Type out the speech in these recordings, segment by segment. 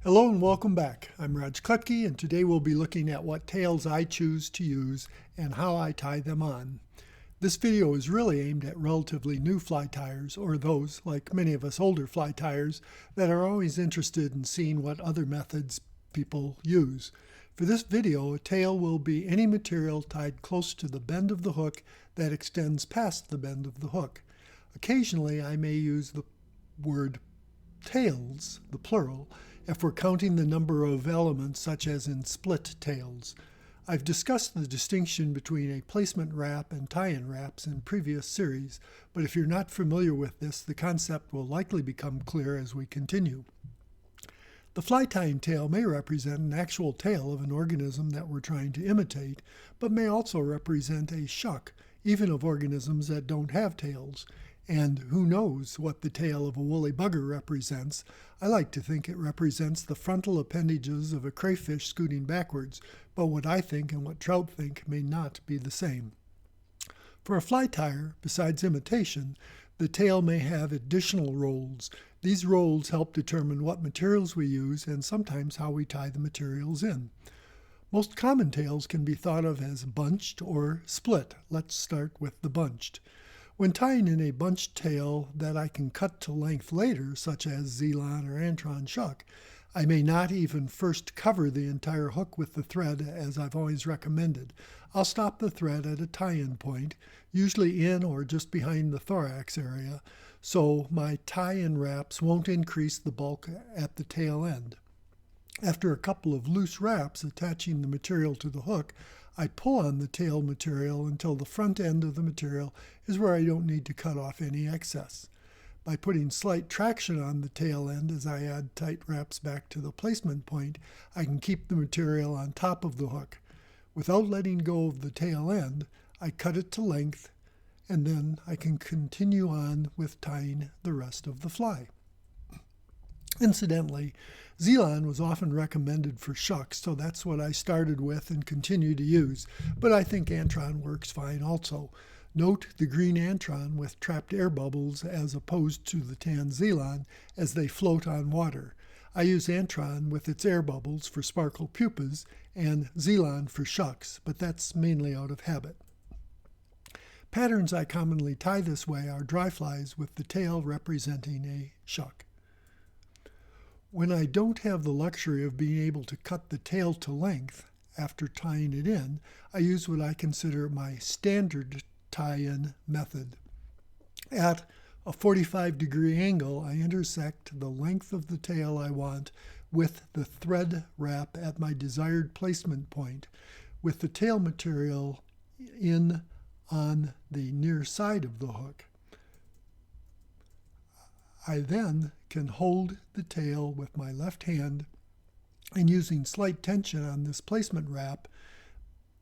Hello and welcome back. I'm Raj Klutke, and today we'll be looking at what tails I choose to use and how I tie them on. This video is really aimed at relatively new fly tyers, or those, like many of us older fly tyers, that are always interested in seeing what other methods people use. For this video, a tail will be any material tied close to the bend of the hook that extends past the bend of the hook. Occasionally, I may use the word tails, the plural, if we're counting the number of elements, such as in split tails. I've discussed the distinction between a placement wrap and tie-in wraps in previous series, but if you're not familiar with this, the concept will likely become clear as we continue. The fly tying tail may represent an actual tail of an organism that we're trying to imitate, but may also represent a shuck, even of organisms that don't have tails. And who knows what the tail of a woolly bugger represents? I like to think it represents the frontal appendages of a crayfish scooting backwards, but what I think and what trout think may not be the same. For a fly tyer, besides imitation, the tail may have additional roles. These roles help determine what materials we use and sometimes how we tie the materials in. Most common tails can be thought of as bunched or split. Let's start with the bunched. When tying in a bunched tail that I can cut to length later, such as Zelan or Antron shuck, I may not even first cover the entire hook with the thread as I've always recommended. I'll stop the thread at a tie-in point, usually in or just behind the thorax area, so my tie-in wraps won't increase the bulk at the tail end. After a couple of loose wraps attaching the material to the hook, I pull on the tail material until the front end of the material is where I don't need to cut off any excess. By putting slight traction on the tail end as I add tight wraps back to the placement point, I can keep the material on top of the hook. Without letting go of the tail end, I cut it to length, and then I can continue on with tying the rest of the fly. Incidentally, Zelan was often recommended for shucks, so that's what I started with and continue to use, but I think Antron works fine also. Note the green Antron with trapped air bubbles as opposed to the tan Zelan as they float on water. I use Antron with its air bubbles for sparkle pupas and Zelan for shucks, but that's mainly out of habit. Patterns I commonly tie this way are dry flies with the tail representing a shuck. When I don't have the luxury of being able to cut the tail to length after tying it in, I use what I consider my standard tie-in method. At a 45-degree angle, I intersect the length of the tail I want with the thread wrap at my desired placement point, with the tail material in on the near side of the hook. I then can hold the tail with my left hand, and using slight tension on this placement wrap,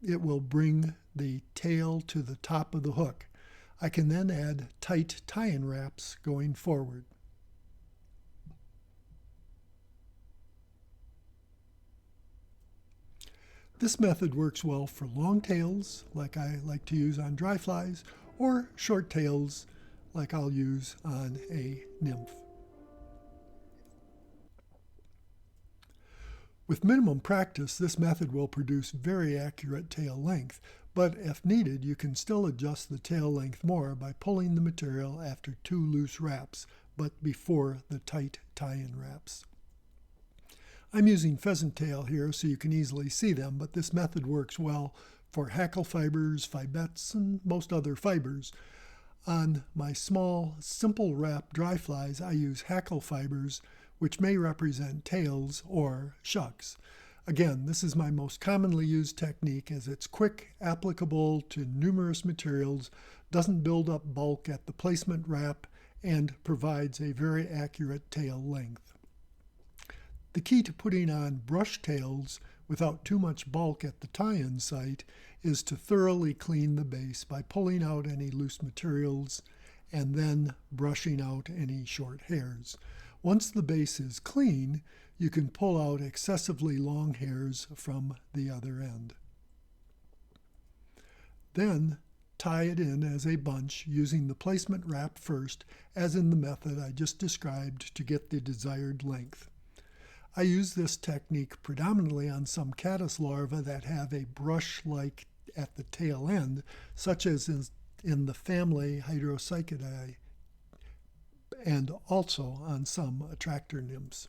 it will bring the tail to the top of the hook. I can then add tight tie-in wraps going forward. This method works well for long tails, like I like to use on dry flies, or short tails, like I'll use on a nymph. With minimum practice, this method will produce very accurate tail length, but if needed, you can still adjust the tail length more by pulling the material after 2 loose wraps, but before the tight tie-in wraps. I'm using pheasant tail here so you can easily see them, but this method works well for hackle fibers, fibettes, and most other fibers. On my small, simple wrap dry flies, I use hackle fibers, which may represent tails or shucks. Again, this is my most commonly used technique as it's quick, applicable to numerous materials, doesn't build up bulk at the placement wrap, and provides a very accurate tail length. The key to putting on brush tails without too much bulk at the tie-in site is to thoroughly clean the base by pulling out any loose materials and then brushing out any short hairs. Once the base is clean, you can pull out excessively long hairs from the other end. Then tie it in as a bunch using the placement wrap first, as in the method I just described, to get the desired length. I use this technique predominantly on some caddis larvae that have a brush-like at the tail end, such as in the family Hydropsychidae, and also on some attractor nymphs.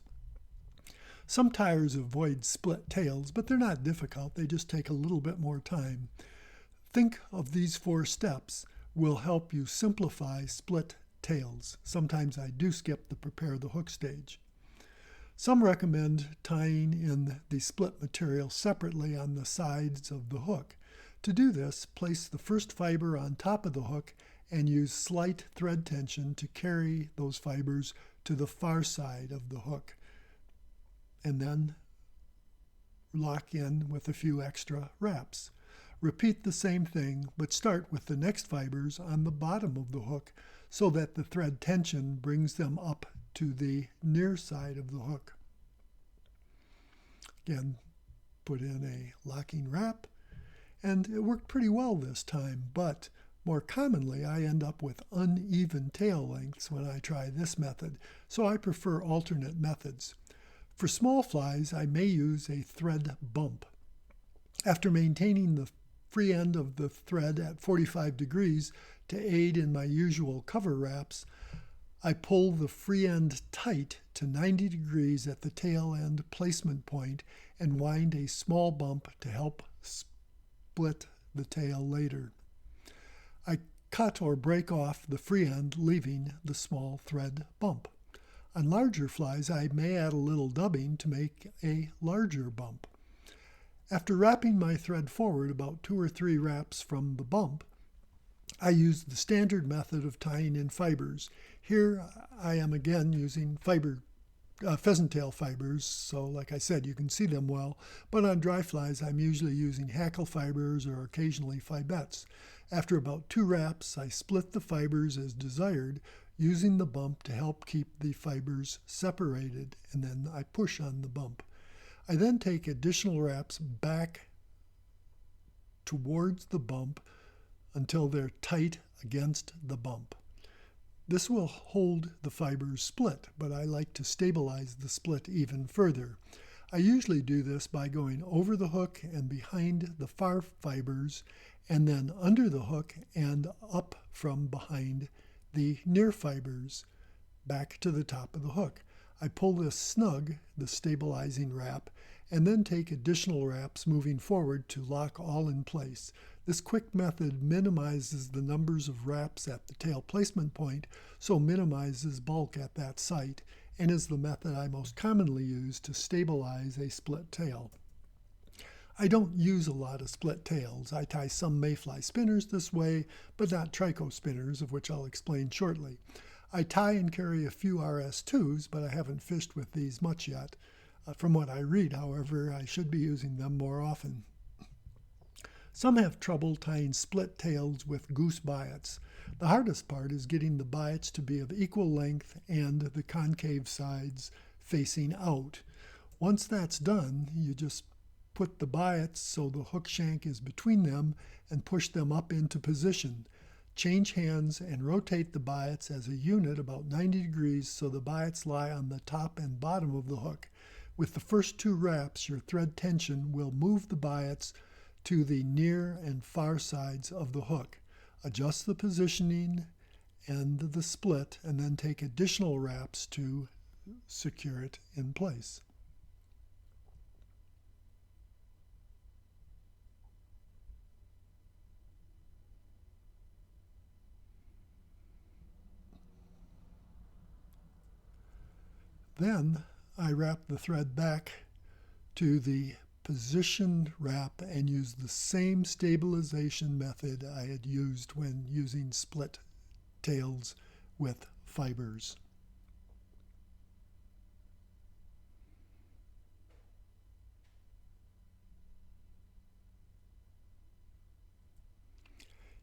Some tires avoid split tails, but they're not difficult. They just take a little bit more time. Think of these 4 steps will help you simplify split tails. Sometimes I do skip the prepare the hook stage. Some recommend tying in the split material separately on the sides of the hook. To do this, place the first fiber on top of the hook and use slight thread tension to carry those fibers to the far side of the hook, and then lock in with a few extra wraps. Repeat the same thing, but start with the next fibers on the bottom of the hook so that the thread tension brings them up to the near side of the hook. Again, put in a locking wrap, and it worked pretty well this time, but more commonly I end up with uneven tail lengths when I try this method, so I prefer alternate methods. For small flies, I may use a thread bump. After maintaining the free end of the thread at 45 degrees to aid in my usual cover wraps, I pull the free end tight to 90 degrees at the tail end placement point and wind a small bump to help split the tail later. I cut or break off the free end, leaving the small thread bump. On larger flies, I may add a little dubbing to make a larger bump. After wrapping my thread forward about 2 or 3 wraps from the bump, I use the standard method of tying in fibers. Here I am again using pheasant tail fibers, so like I said, you can see them well, but on dry flies I'm usually using hackle fibers or occasionally fibettes. After about 2 wraps, I split the fibers as desired, using the bump to help keep the fibers separated, and then I push on the bump. I then take additional wraps back towards the bump until they're tight against the bump. This will hold the fibers split, but I like to stabilize the split even further. I usually do this by going over the hook and behind the far fibers, and then under the hook and up from behind the near fibers back to the top of the hook. I pull this snug, the stabilizing wrap, and then take additional wraps moving forward to lock all in place. This quick method minimizes the numbers of wraps at the tail placement point, so minimizes bulk at that site, and is the method I most commonly use to stabilize a split tail. I don't use a lot of split tails. I tie some mayfly spinners this way, but not trico spinners, of which I'll explain shortly. I tie and carry a few RS2s, but I haven't fished with these much yet. From what I read, however, I should be using them more often. Some have trouble tying split tails with goose biots. The hardest part is getting the biots to be of equal length and the concave sides facing out. Once that's done, you just put the biots so the hook shank is between them and push them up into position. Change hands and rotate the biots as a unit about 90 degrees so the biots lie on the top and bottom of the hook. With the first 2 wraps, your thread tension will move the biots to the near and far sides of the hook. Adjust the positioning and the split, and then take additional wraps to secure it in place. Then I wrap the thread back to the position wrap and use the same stabilization method I had used when using split tails with fibers.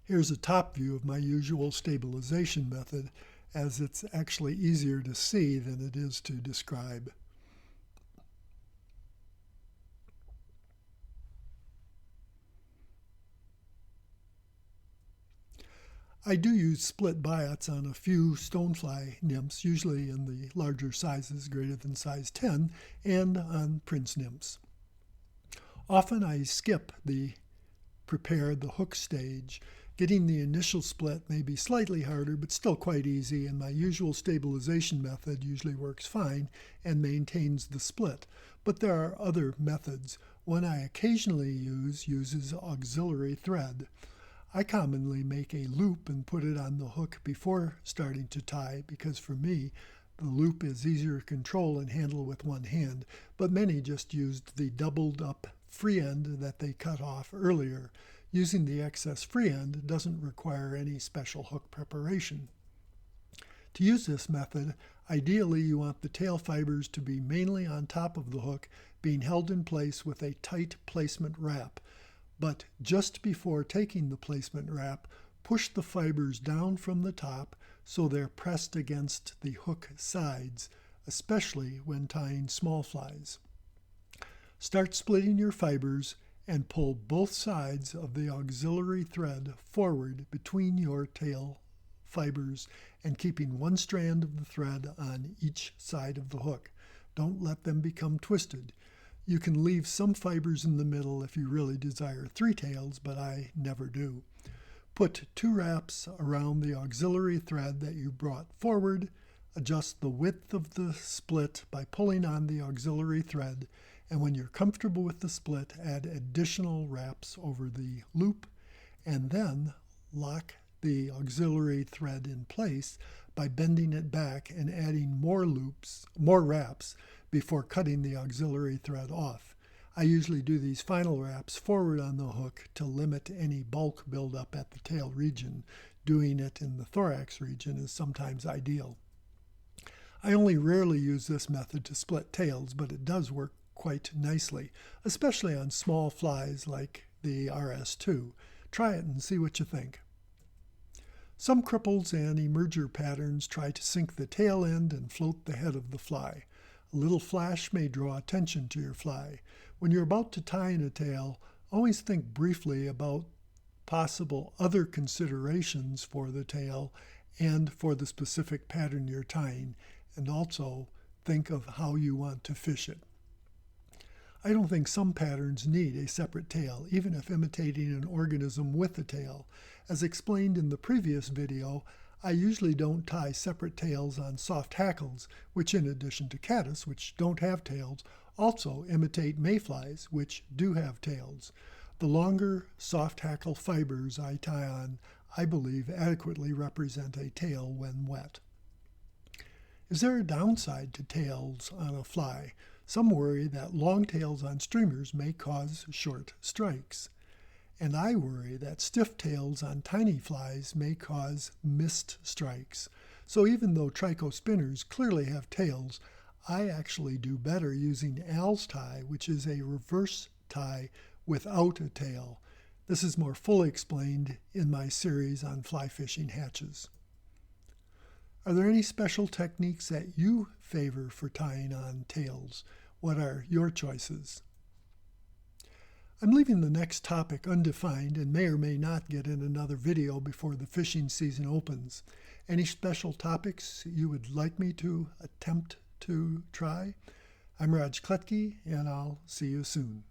Here's a top view of my usual stabilization method, as it's actually easier to see than it is to describe. I do use split biots on a few stonefly nymphs, usually in the larger sizes greater than size 10, and on prince nymphs. Often I skip the prepare the hook stage. Getting the initial split may be slightly harder, but still quite easy, and my usual stabilization method usually works fine and maintains the split. But there are other methods. One I occasionally use uses auxiliary thread. I commonly make a loop and put it on the hook before starting to tie because for me, the loop is easier to control and handle with one hand, but many just used the doubled up free end that they cut off earlier. Using the excess free end doesn't require any special hook preparation. To use this method, ideally you want the tail fibers to be mainly on top of the hook, being held in place with a tight placement wrap. But just before taking the placement wrap, push the fibers down from the top so they're pressed against the hook sides, especially when tying small flies. Start splitting your fibers and pull both sides of the auxiliary thread forward between your tail fibers and keeping one strand of the thread on each side of the hook. Don't let them become twisted. You can leave some fibers in the middle if you really desire three tails, but I never do. Put 2 wraps around the auxiliary thread that you brought forward. Adjust the width of the split by pulling on the auxiliary thread, and when you're comfortable with the split, add additional wraps over the loop, and then lock the auxiliary thread in place by bending it back and adding more wraps before cutting the auxiliary thread off. I usually do these final wraps forward on the hook to limit any bulk buildup at the tail region. Doing it in the thorax region is sometimes ideal. I only rarely use this method to split tails, but it does work quite nicely, especially on small flies like the RS2. Try it and see what you think. Some cripples and emerger patterns try to sink the tail end and float the head of the fly. A little flash may draw attention to your fly. When you're about to tie in a tail, always think briefly about possible other considerations for the tail and for the specific pattern you're tying, and also think of how you want to fish it. I don't think some patterns need a separate tail, even if imitating an organism with a tail. As explained in the previous video, I usually don't tie separate tails on soft hackles, which in addition to caddis, which don't have tails, also imitate mayflies, which do have tails. The longer soft hackle fibers I tie on, I believe, adequately represent a tail when wet. Is there a downside to tails on a fly? Some worry that long tails on streamers may cause short strikes. And I worry that stiff tails on tiny flies may cause missed strikes. So even though trico spinners clearly have tails, I actually do better using Al's tie, which is a reverse tie without a tail. This is more fully explained in my series on fly fishing hatches. Are there any special techniques that you favor for tying on tails? What are your choices? I'm leaving the next topic undefined and may or may not get in another video before the fishing season opens. Any special topics you would like me to attempt to try? I'm Raj Kletke, and I'll see you soon.